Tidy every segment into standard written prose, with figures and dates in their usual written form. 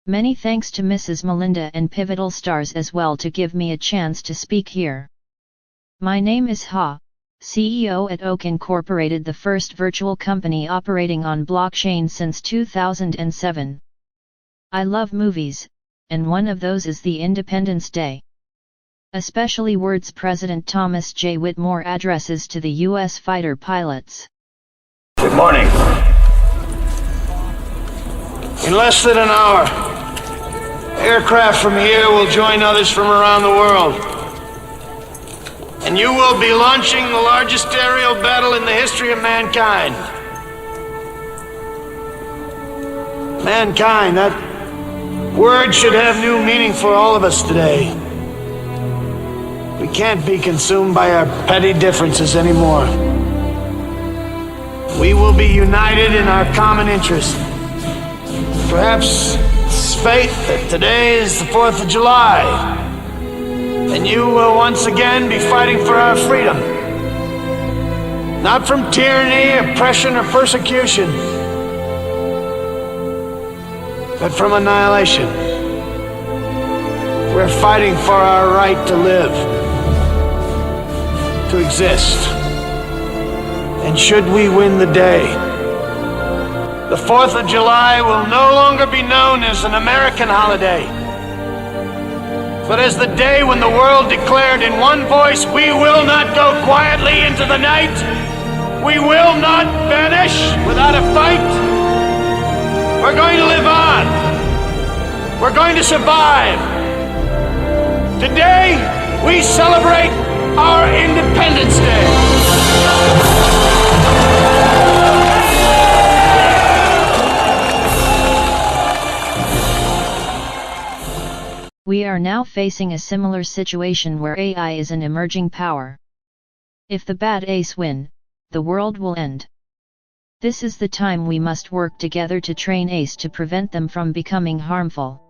Many thanks to Mrs. Melinda and Pivotal Stars as well to give me a chance to speak here. My name is Ha, CEO at Oak Incorporated, the first virtual company operating on blockchain since 2007. I love movies, and one of those is the Independence Day. Especially words President Thomas J. Whitmore addresses to the U.S. fighter pilots. Good morning. In less than an hour, aircraft from here will join others from around the world. And you will be launching the largest aerial battle in the history of mankind. Mankind, that word should have new meaning for all of us today. We can't be consumed by our petty differences anymore. We will be united in our common interest. Perhaps it's fate that today is the 4th of July, and you will once again be fighting for our freedom. Not from tyranny, oppression, or persecution, but from annihilation. We're fighting for our right to live, to exist. And should we win the day, the 4th of July will no longer be known as an American holiday, but as the day when the world declared in one voice, we will not go quietly into the night. We will not vanish without a fight. We're going to live on. We're going to survive. Today, we celebrate our Independence Day. We are now facing a similar situation where AI is an emerging power. If the bad apes win, the world will end. This is the time we must work together to train ACE to prevent them from becoming harmful.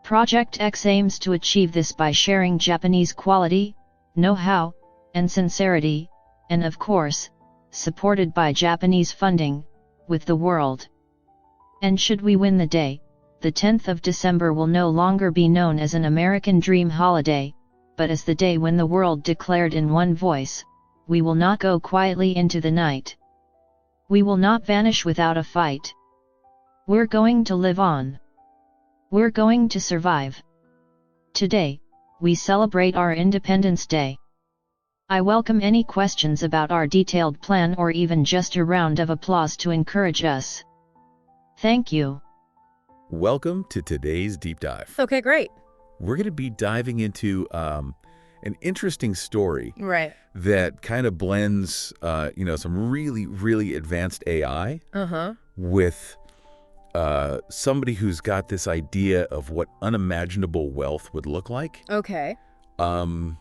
Project X aims to achieve this by sharing Japanese quality, know-how, and sincerity, and of course, supported by Japanese funding, with the world. And should we win the day, the 10th of December will no longer be known as an American dream holiday, but as the day when the world declared in one voice, we will not go quietly into the night. We will not vanish without a fight. We're going to live on. We're going to survive. Today, we celebrate our Independence Day. I welcome any questions about our detailed plan or even just a round of applause to encourage us. Thank you. Welcome to today's deep dive. Okay, great. We're going to be diving into an interesting story that kind of blends, some really, really advanced AI with somebody who's got this idea of what unimaginable wealth would look like. Okay. And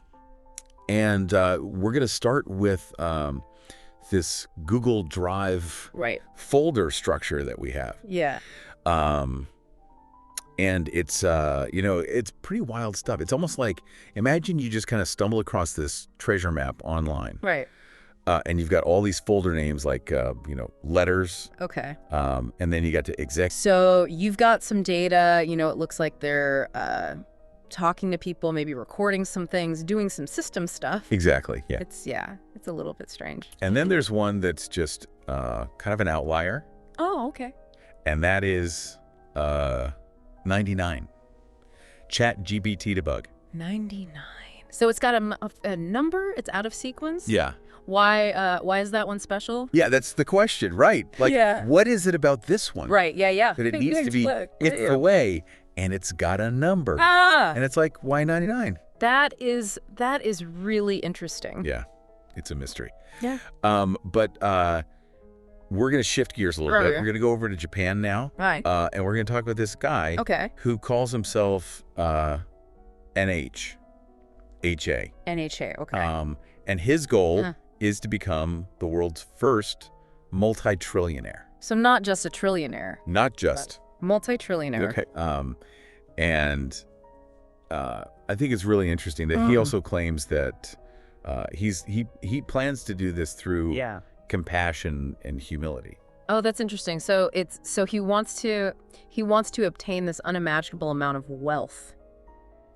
we're going to start with this Google Drive folder structure that we have. Yeah. And it's, it's pretty wild stuff. It's almost like, imagine you just kind of stumble across this treasure map online. Right. And you've got all these folder names like, letters. Okay. And then you got to exec. So you've got some data, it looks like they're talking to people, maybe recording some things, doing some system stuff. Exactly, yeah. It's a little bit strange. And then there's one that's just kind of an outlier. Oh, okay. And that is 99. Chat GPT debug. 99. So it's got a number? It's out of sequence? Yeah. Why is that one special? Yeah, that's the question, right? Like, what is it about this one? Right, yeah. That it needs to be it's away, and it's got a number. And it's like, why 99? That is really interesting. Yeah, it's a mystery. Yeah. But we're going to shift gears a little bit. We're going to go over to Japan now. Right. And we're going to talk about this guy who calls himself NHA. NHA, okay. And his goal is to become the world's first multi-trillionaire. So not just a trillionaire. Not just. Multi-trillionaire. Okay. And I think it's really interesting that he also claims that he plans to do this through compassion and humility. Oh, that's interesting. So he wants to obtain this unimaginable amount of wealth.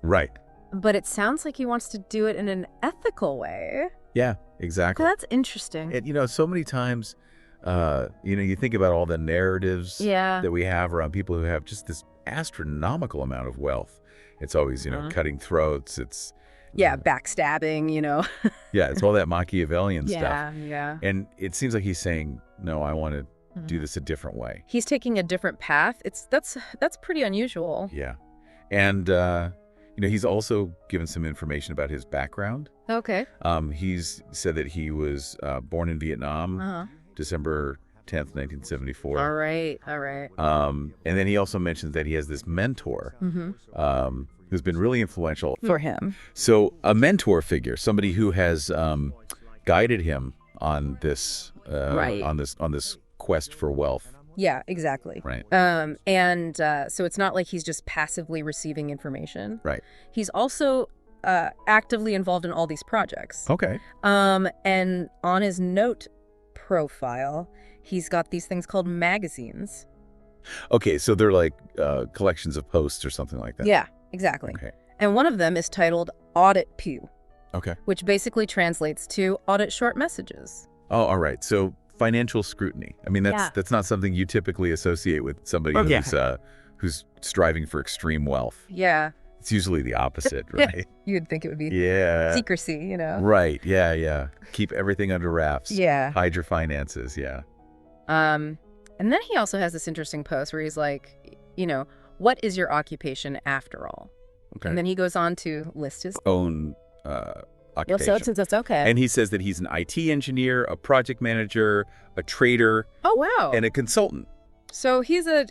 Right. But it sounds like he wants to do it in an ethical way. Yeah, exactly. That's interesting. And, so many times, you think about all the narratives that we have around people who have just this astronomical amount of wealth. It's always, cutting throats. It's backstabbing, yeah, it's all that Machiavellian stuff. Yeah. And it seems like he's saying, no, I want to do this a different way. He's taking a different path. That's pretty unusual. Yeah. And, he's also given some information about his background. Okay. He's said that he was born in Vietnam, December 10th, 1974. All right. And then he also mentions that he has this mentor who's been really influential for him. So a mentor figure, somebody who has guided him on this on this quest for wealth. Yeah, exactly. Right. So it's not like he's just passively receiving information. Right. He's also actively involved in all these projects. Okay. And on his note profile, he's got these things called magazines. Okay, so they're like collections of posts or something like that. Yeah, exactly. Okay. And one of them is titled Audit Pew. Okay. Which basically translates to audit short messages. Oh, all right. So financial scrutiny. I mean, that's not something you typically associate with somebody who's striving for extreme wealth. Yeah. It's usually the opposite, right? You'd think it would be secrecy, Right. Yeah. Keep everything under wraps. Yeah. Hide your finances. Yeah. And then he also has this interesting post where he's like, what is your occupation after all? Okay. And then he goes on to list his own occupation. So that's okay. And he says that he's an IT engineer, a project manager, a trader. Oh, wow. And a consultant. So he's a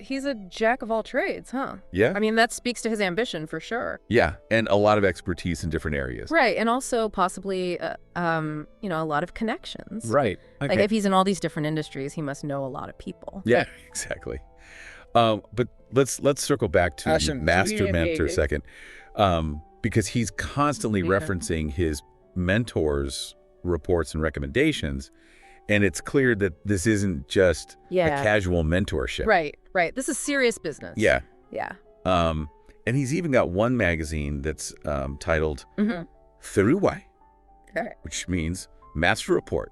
jack of all trades, huh? Yeah. I mean, that speaks to his ambition for sure. Yeah, and a lot of expertise in different areas. Right, and also possibly, a lot of connections. Right. Okay. Like if he's in all these different industries, he must know a lot of people. Yeah, exactly. But let's circle back to Master Mentor a second, because he's constantly referencing his mentor's reports and recommendations. And it's clear that this isn't just a casual mentorship. Right. This is serious business. Yeah. Yeah. And he's even got one magazine that's titled Thirui, which means Master Report,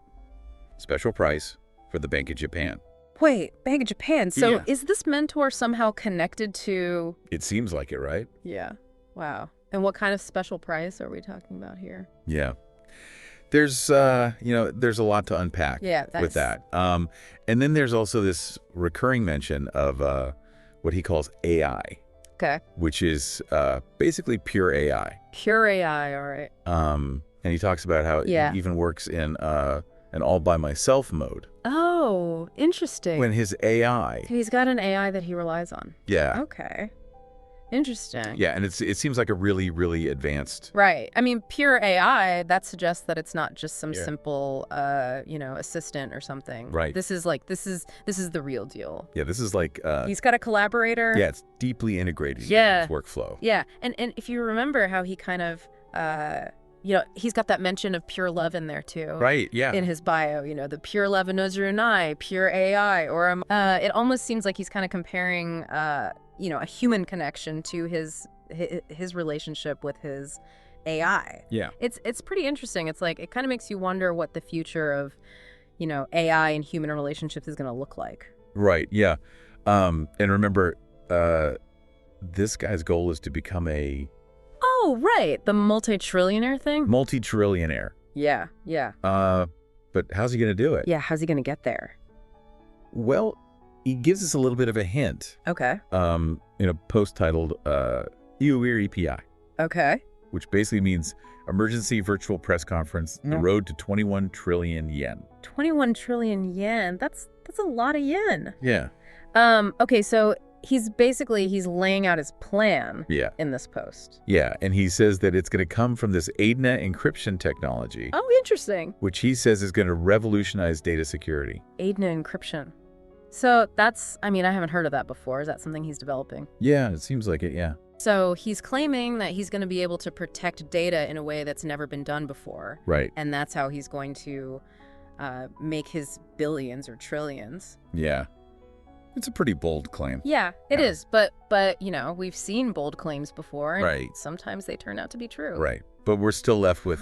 special price for the Bank of Japan. Wait, Bank of Japan. So is this mentor somehow connected to... It seems like it, right? Yeah. Wow. And what kind of special price are we talking about here? Yeah. There's there's a lot to unpack with that. And then there's also this recurring mention of what he calls AI. Okay. Which is basically pure AI. Pure AI, all right. And he talks about how it even works in an all by myself mode. Oh, interesting. When his AI. He's got an AI that he relies on. Yeah. Okay. Interesting. Yeah, and it seems like a really, really advanced. Right. I mean, pure AI, that suggests that it's not just some simple, assistant or something. Right. This is the real deal. Yeah, this is like. He's got a collaborator. Yeah, it's deeply integrated into his workflow. Yeah, and if you remember how he kind of, he's got that mention of pure love in there too. Right. Yeah. In his bio, the pure love of Nozurunai, pure AI, or it almost seems like he's kind of comparing. A human connection to his relationship with his AI. Yeah. It's pretty interesting. It's like, it kind of makes you wonder what the future of, AI and human relationships is going to look like. Right. Yeah. And remember, this guy's goal is to become a... Oh, right. The multi-trillionaire thing? Multi-trillionaire. Yeah. But how's he going to do it? Yeah. How's he going to get there? Well, he gives us a little bit of a hint. Okay. In a post titled Iuir EPI. Okay. Which basically means Emergency Virtual Press Conference, the road to 21 trillion yen. 21 trillion yen. That's a lot of yen. Yeah. Okay, so he's laying out his plan in this post. Yeah, and he says that it's going to come from this ADNA encryption technology. Oh, interesting. Which he says is going to revolutionize data security. ADNA encryption. So I haven't heard of that before. Is that something he's developing? Yeah, it seems like it, yeah. So he's claiming that he's going to be able to protect data in a way that's never been done before. Right. And that's how he's going to make his billions or trillions. Yeah. It's a pretty bold claim. Yeah, it is. But you know, we've seen bold claims before. And sometimes they turn out to be true. Right. But we're still left with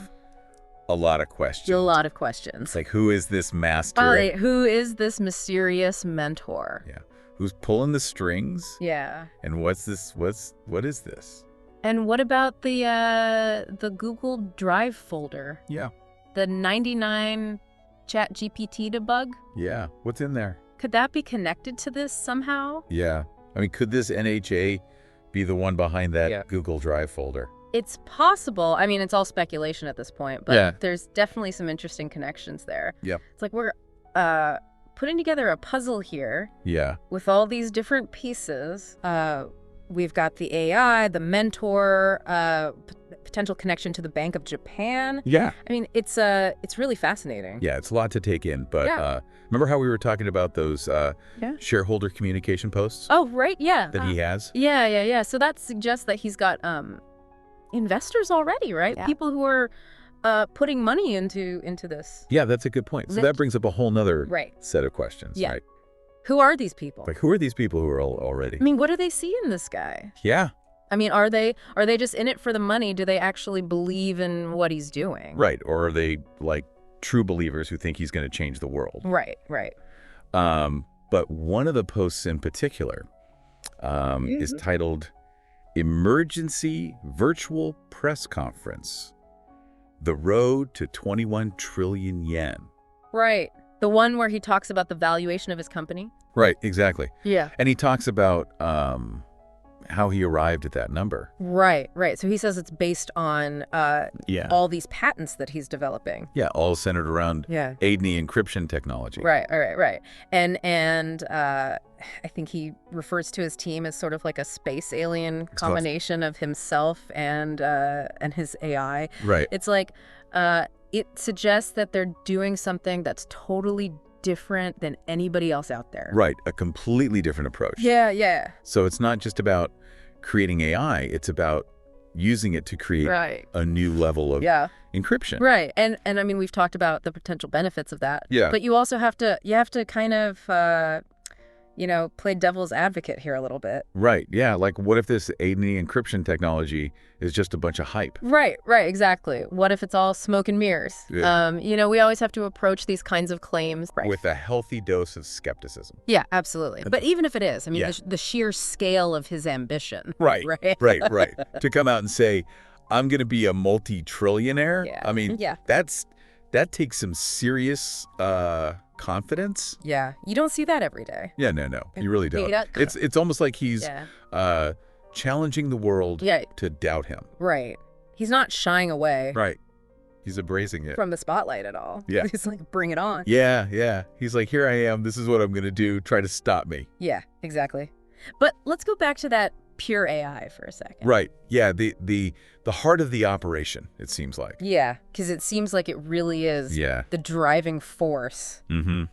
a lot of questions. A lot of questions. Like, who is this master? Who is this mysterious mentor? Yeah. Who's pulling the strings? Yeah. And what is this? And what about the Google Drive folder? Yeah. The 99 ChatGPT debug? Yeah. What's in there? Could that be connected to this somehow? Yeah. I mean, could this NHA be the one behind that Google Drive folder? It's possible. I mean, it's all speculation at this point, but there's definitely some interesting connections there. Yeah. It's like we're putting together a puzzle here. Yeah. With all these different pieces. We've got the AI, the mentor, potential connection to the Bank of Japan. Yeah. I mean, it's really fascinating. Yeah, it's a lot to take in. But remember how we were talking about those shareholder communication posts? Oh, right. Yeah. That he has? Yeah. So that suggests that he's got investors already, right? Yeah. People who are putting money into this. Yeah, that's a good point. So that brings up a whole nother set of questions, right? Who are these people? Like, who are these people who are already? I mean, what do they see in this guy? Yeah. I mean, are they just in it for the money? Do they actually believe in what he's doing? Right. Or are they like true believers who think he's going to change the world? Right. But one of the posts in particular is titled Emergency Virtual Press Conference, The Road to 21 Trillion Yen. Right. The one where he talks about the valuation of his company? Right, exactly. Yeah. And he talks about how he arrived at that number. Right. So he says it's based on all these patents that he's developing. Yeah, all centered around AIDNI encryption technology. Right. And I think he refers to his team as sort of like a space alien combination of himself and his AI. Right. It's like it suggests that they're doing something that's totally different than anybody else out there. Right. A completely different approach. Yeah. So it's not just about creating AI. It's about using it to create a new level of encryption. Right. And I mean, we've talked about the potential benefits of that. Yeah. But you also have to kind of play devil's advocate here a little bit. Right. Yeah. Like, what if this AIDNI encryption technology is just a bunch of hype? Right. Exactly. What if it's all smoke and mirrors? Yeah. We always have to approach these kinds of claims with a healthy dose of skepticism. Yeah, absolutely. But even if it is, I mean, the sheer scale of his ambition. Right. To come out and say, I'm going to be a multi-trillionaire. Yeah. I mean, that takes some serious confidence. Yeah, you don't see that every day. Yeah, no, you really don't. It's almost like he's challenging the world to doubt him. Right. He's not shying away. Right. He's embracing it. From the spotlight at all. Yeah. He's like, bring it on. Yeah. He's like, here I am. This is what I'm going to do. Try to stop me. Yeah, exactly. But let's go back to that pure AI for a second. Right. Yeah, the heart of the operation, it seems like. Yeah, because it seems like it really is the driving force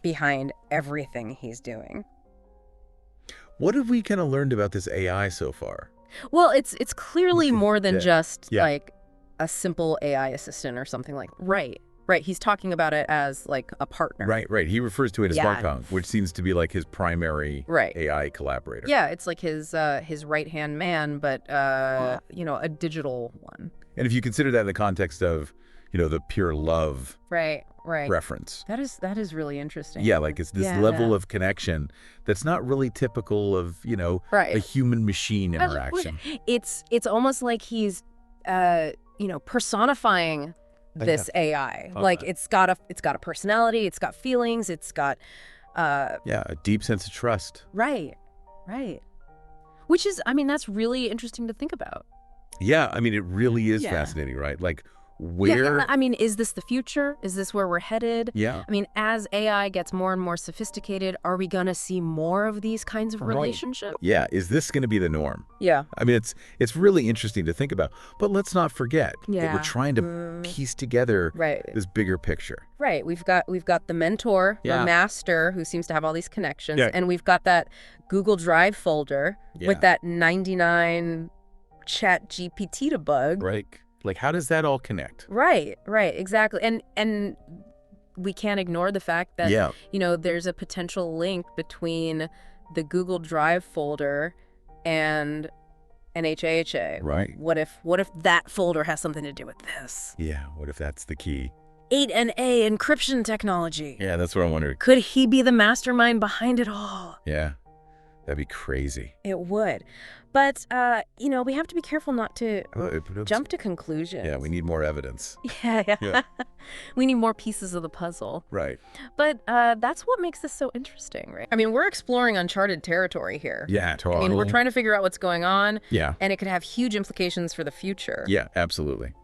behind everything he's doing. What have we kind of learned about this AI so far? Well, it's clearly more than just like a simple AI assistant or something like Right. He's talking about it as like a partner. Right. He refers to it as Barkong, which seems to be like his primary AI collaborator. Yeah, it's like his right-hand man, but a digital one. And if you consider that in the context of, the pure love reference. That is really interesting. Yeah, like it's this level of connection that's not really typical of, a human-machine interaction. It's almost like he's personifying this AI. Like it's got a personality, it's got feelings, it's got a deep sense of trust. Right. Which is, I mean, that's really interesting to think about. Yeah, I mean, it really is fascinating, right? Like, where... I mean, is this the future? Is this where we're headed? Yeah. I mean, as AI gets more and more sophisticated, are we going to see more of these kinds of relationships? Yeah. Is this going to be the norm? Yeah. I mean, it's really interesting to think about. But let's not forget that we're trying to piece together this bigger picture. Right. We've got the mentor, the master, who seems to have all these connections. And we've got that Google Drive folder with that 99 ChatGPT debug. Right. Like, how does that all connect? Right, exactly. And we can't ignore the fact that, there's a potential link between the Google Drive folder and NHAHA. Right. What if that folder has something to do with this? Yeah, what if that's the key? 8NA encryption technology. Yeah, that's what I'm wondering. Could he be the mastermind behind it all? Yeah, that'd be crazy. It would. But, we have to be careful not to jump to conclusions. Yeah, we need more evidence. Yeah. We need more pieces of the puzzle. Right. But that's what makes this so interesting, right? I mean, we're exploring uncharted territory here. Yeah, totally. I mean, we're trying to figure out what's going on. Yeah. And it could have huge implications for the future. Yeah, absolutely.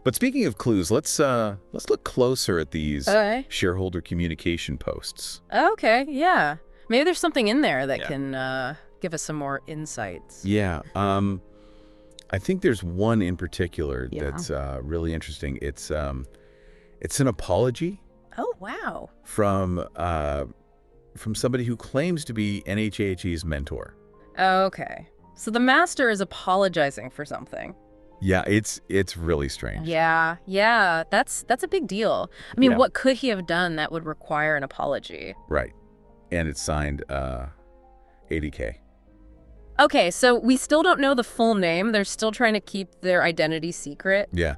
But speaking of clues, let's look closer at these shareholder communication posts. Okay, yeah. Maybe there's something in there that can give us some more insights. Yeah. I think there's one in particular that's really interesting. It's an apology. Oh, wow. From somebody who claims to be NHAHE's mentor. Okay. So the master is apologizing for something. Yeah, it's really strange. Yeah. That's a big deal. I mean, what could he have done that would require an apology? Right. And it's signed 80K. Okay, so we still don't know the full name. They're still trying to keep their identity secret. Yeah.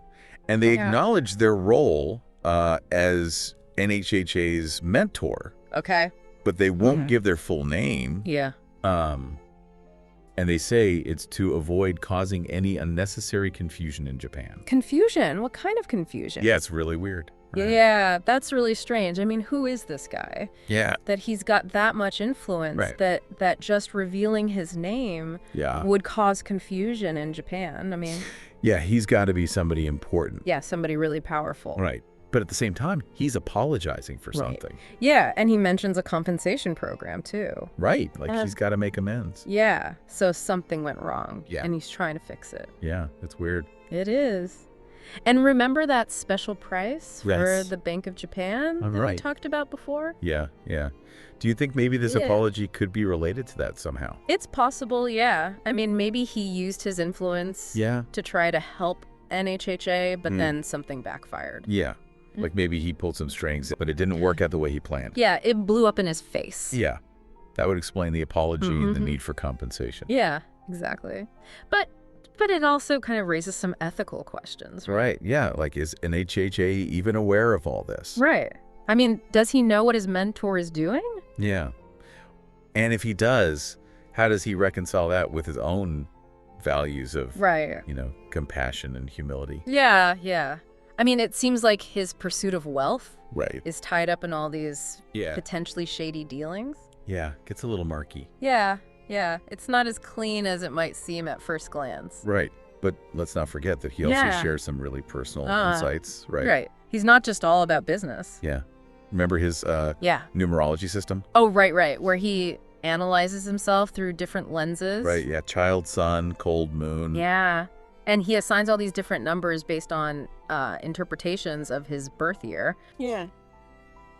And they acknowledge their role as NHHA's mentor. Okay. But they won't give their full name. Yeah. And they say it's to avoid causing any unnecessary confusion in Japan. Confusion? What kind of confusion? Yeah, it's really weird. Right? Yeah, that's really strange. I mean, who is this guy? Yeah. That he's got that much influence that just revealing his name would cause confusion in Japan. I mean... Yeah, he's got to be somebody important. Yeah, somebody really powerful. Right. But at the same time, he's apologizing for something. Yeah, and he mentions a compensation program, too. Right. Like, he's got to make amends. Yeah. So something went wrong. Yeah. And he's trying to fix it. Yeah, it's weird. It is. And remember that special price for the Bank of Japan that we talked about before? Yeah. Do you think maybe this apology could be related to that somehow? It's possible, yeah. I mean, maybe he used his influence to try to help NHHA, but then something backfired. Yeah. Like maybe he pulled some strings, but it didn't work out the way he planned. Yeah, it blew up in his face. Yeah. That would explain the apology and the need for compensation. Yeah, exactly. But it also kind of raises some ethical questions, right? Right, yeah. Like, is NHHA even aware of all this? Right. I mean, does he know what his mentor is doing? Yeah. And if he does, how does he reconcile that with his own values of, compassion and humility? Yeah. I mean, it seems like his pursuit of wealth is tied up in all these potentially shady dealings. Yeah, gets a little murky. Yeah. It's not as clean as it might seem at first glance. Right. But let's not forget that he also shares some really personal insights, right? Right. He's not just all about business. Yeah. Remember his numerology system? Oh, right. Where he analyzes himself through different lenses. Right, yeah. Child, sun, cold, moon. Yeah. And he assigns all these different numbers based on interpretations of his birth year. Yeah.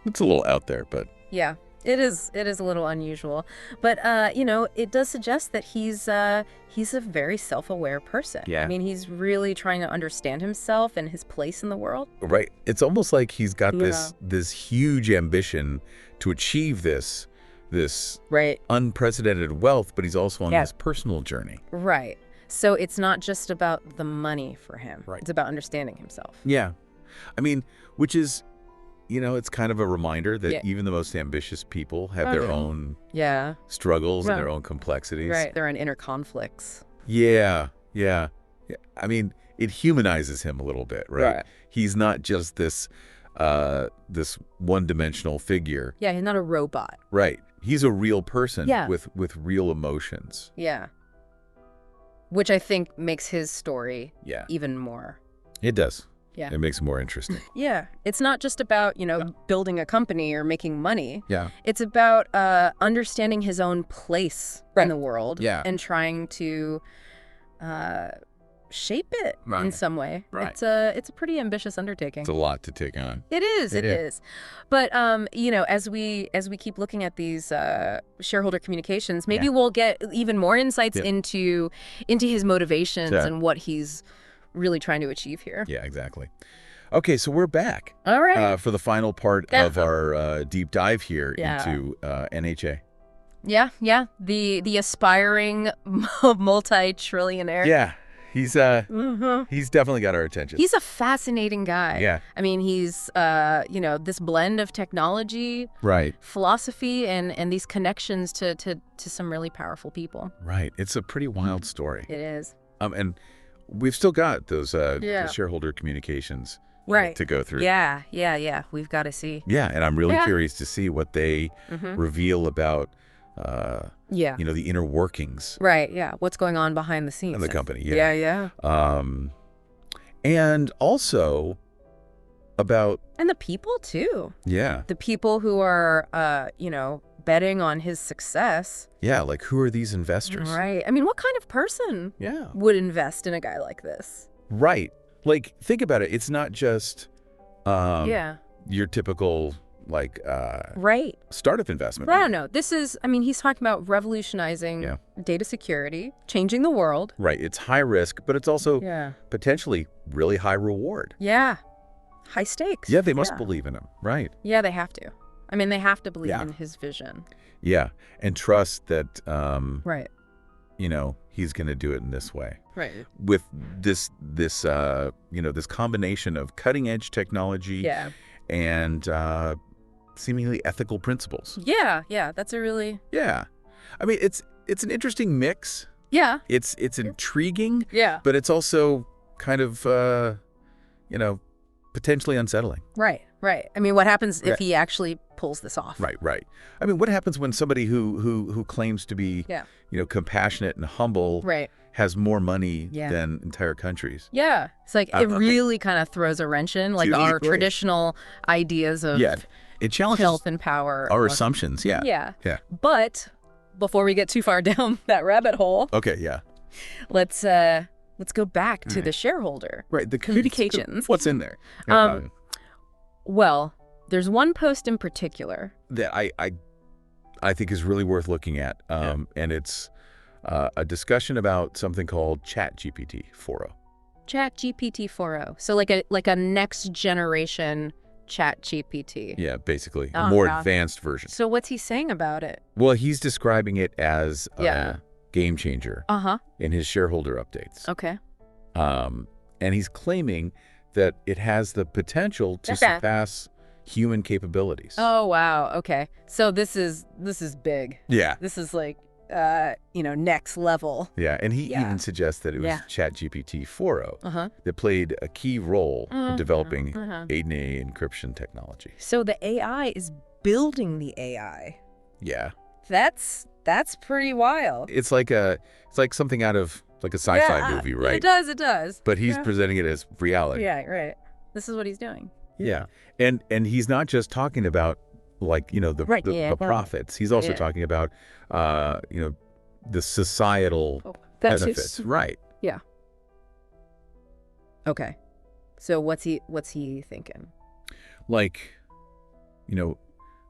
It's a little out there, but... Yeah, it is a little unusual. But, it does suggest that he's a very self-aware person. Yeah. I mean, he's really trying to understand himself and his place in the world. Right. It's almost like he's got this huge ambition to achieve this unprecedented wealth, but he's also on this personal journey. Right. So it's not just about the money for him. Right. It's about understanding himself. Yeah. I mean, which is, it's kind of a reminder that even the most ambitious people have their own struggles and their own complexities. Right. Their own inner conflicts. Yeah. I mean, it humanizes him a little bit, right? He's not just this one-dimensional figure. Yeah, he's not a robot. Right. He's a real person with real emotions. Yeah. Which I think makes his story even more. It does. Yeah. It makes it more interesting. Yeah. It's not just about, building a company or making money. Yeah. It's about understanding his own place in the world and trying to shape it in some way. Right. It's a pretty ambitious undertaking. It's a lot to take on. It is. But as we keep looking at these shareholder communications, maybe we'll get even more insights into his motivations and what he's really trying to achieve here. Yeah, exactly. Okay, so we're back. All right. For the final part of our deep dive here into NHA. Yeah. The aspiring multi-trillionaire. Yeah. He's definitely got our attention. He's a fascinating guy. Yeah. I mean, he's this blend of technology, right, philosophy, and these connections to some really powerful people. Right. It's a pretty wild story. It is. And we've still got those the shareholder communications to go through. Yeah. We've got to see. Yeah, and I'm really curious to see what they reveal about the inner workings. Right, yeah. What's going on behind the scenes in the company. Yeah. And also about... And the people, too. Yeah. The people who are, betting on his success. Yeah, like who are these investors? Right. I mean, what kind of person would invest in a guy like this? Right. Like, think about it. It's not just your typical... startup investment. I don't know. This is, he's talking about revolutionizing data security, changing the world. Right. It's high risk, but it's also potentially really high reward. Yeah. High stakes. Yeah, they must believe in him. Right. Yeah, they have to. They have to believe in his vision. Yeah. And trust that, he's going to do it in this way. Right. With this combination of cutting edge technology and, seemingly ethical principles. Yeah, that's a really... Yeah. It's an interesting mix. Yeah. It's intriguing. Yeah. But it's also kind of, potentially unsettling. Right. What happens if he actually pulls this off? Right. What happens when somebody who claims to be, compassionate and humble has more money than entire countries? Yeah. It's like it really kind of throws a wrench in, like our traditional ideas of... It challenges health and power. Our assumptions, Yeah. But before we get too far down that rabbit hole, let's go back to the shareholder. Right, the communications. What's in there? Well, there's one post in particular that I think is really worth looking at, and it's a discussion about something called ChatGPT 4.0. ChatGPT 4.0. So like a next generation ChatGPT. Yeah, basically. A more advanced version. So what's he saying about it? Well, he's describing it as a game changer in his shareholder updates. Okay. And he's claiming that it has the potential to surpass human capabilities. Oh, wow. Okay. So this is big. Yeah. This is like, next level. Yeah, and he even suggests that it was ChatGPT 4.0 that played a key role in developing ADA encryption technology. So the AI is building the AI. Yeah. That's pretty wild. It's like something out of like a sci-fi movie, right? It does. But he's presenting it as reality. Yeah, right. This is what he's doing. Yeah. And he's not just talking about the profits. He's also talking about the societal benefits. Right. Yeah. Okay. So what's he thinking?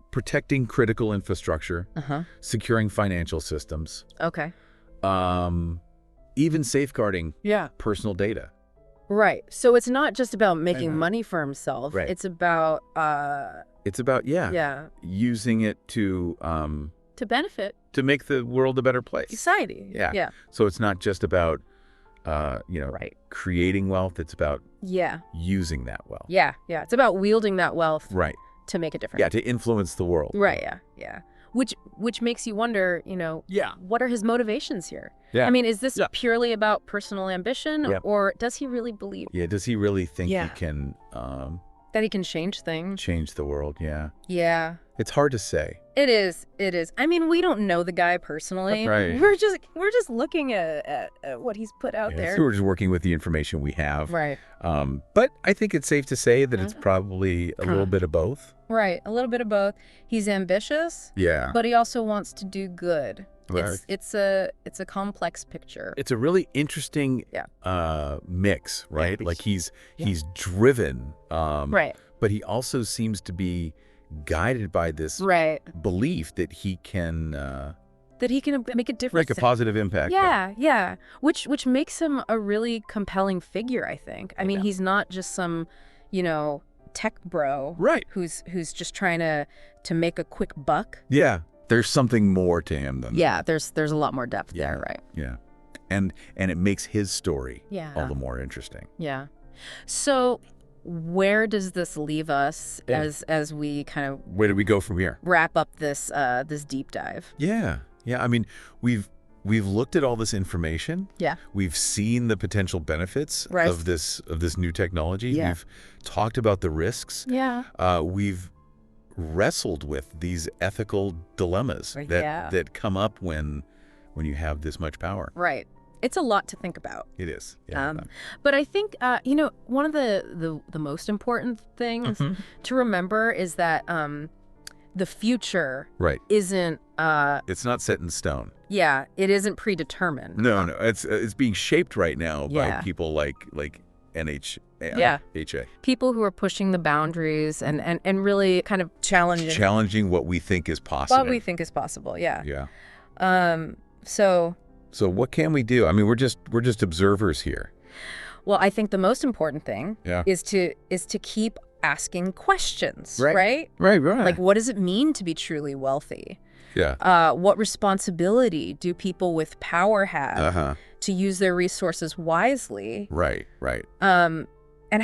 Protecting critical infrastructure, securing financial systems. Okay. Even safeguarding personal data. Right. So it's not just about making money for himself. Right. It's about using it to benefit, to make the world a better place. Society. Yeah. So it's not just about creating wealth, it's about using that wealth. Yeah. It's about wielding that wealth to make a difference. Yeah, to influence the world. Right, yeah. Which makes you wonder, what are his motivations here? Yeah. Is this purely about personal ambition, or does he really believe? Yeah, does he really think he can... that he can change things? Change the world, yeah. Yeah. It's hard to say. It is. We don't know the guy personally. Right. We're just looking at what he's put out there. So we're just working with the information we have. Right. But I think it's safe to say that it's probably a little bit of both. Right. A little bit of both. He's ambitious. Yeah. But he also wants to do good. Right. It's a complex picture. It's a really interesting mix, right? Like he's driven. Right. But he also seems to be guided by this belief that he can make a difference, make a positive impact. Which makes him a really compelling figure, I think. He's not just some tech bro. Right. Who's just trying to make a quick buck. Yeah. There's something more to him than Yeah, there's a lot more depth there, right? Yeah. And it makes his story all the more interesting. Yeah. So where does this leave us as we kind of where do we go from here? Wrap up this this deep dive? Yeah. Yeah, I mean, we've looked at all this information. Yeah. We've seen the potential benefits of this new technology. Yeah. We've talked about the risks. Yeah. We've wrestled with these ethical dilemmas that come up when you have this much power. Right. It's a lot to think about. It is. Yeah. But I think one of the most important things to remember is that the future isn't it's not set in stone. Yeah, it isn't predetermined. No, it's being shaped right now by people like HA. People who are pushing the boundaries and really kind of challenging what we think is possible. What we think is possible, yeah. Yeah. So what can we do? I mean, we're just observers here. Well, I think the most important thing is to keep asking questions, right? Right. Like, what does it mean to be truly wealthy? Yeah. What responsibility do people with power have to use their resources wisely? Right. And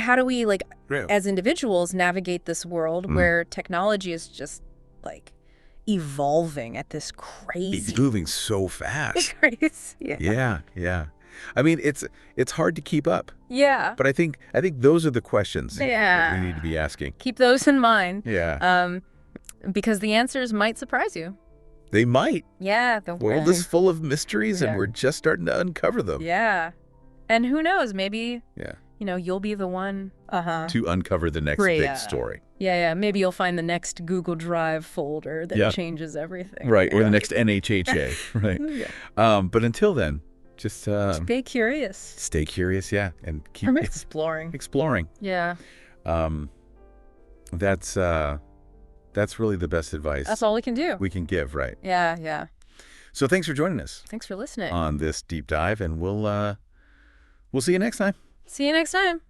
how do we, as individuals, navigate this world where technology is just, evolving at this crazy... It's moving so fast. Crazy. Yeah. I mean, it's hard to keep up. Yeah. But I think those are the questions that we need to be asking. Keep those in mind. Yeah. Because the answers might surprise you. They might. Yeah. The world is full of mysteries, and we're just starting to uncover them. Yeah. And who knows, maybe... Yeah. You'll be the one to uncover the next big story. Yeah. Maybe you'll find the next Google Drive folder that changes everything. Right. Or the next NHHA. Right. But until then, just stay curious. Stay curious, yeah, and keep exploring. Yeah. That's really the best advice. That's all we can give, right? Yeah. So thanks for joining us. Thanks for listening on this deep dive, and we'll see you next time. See you next time.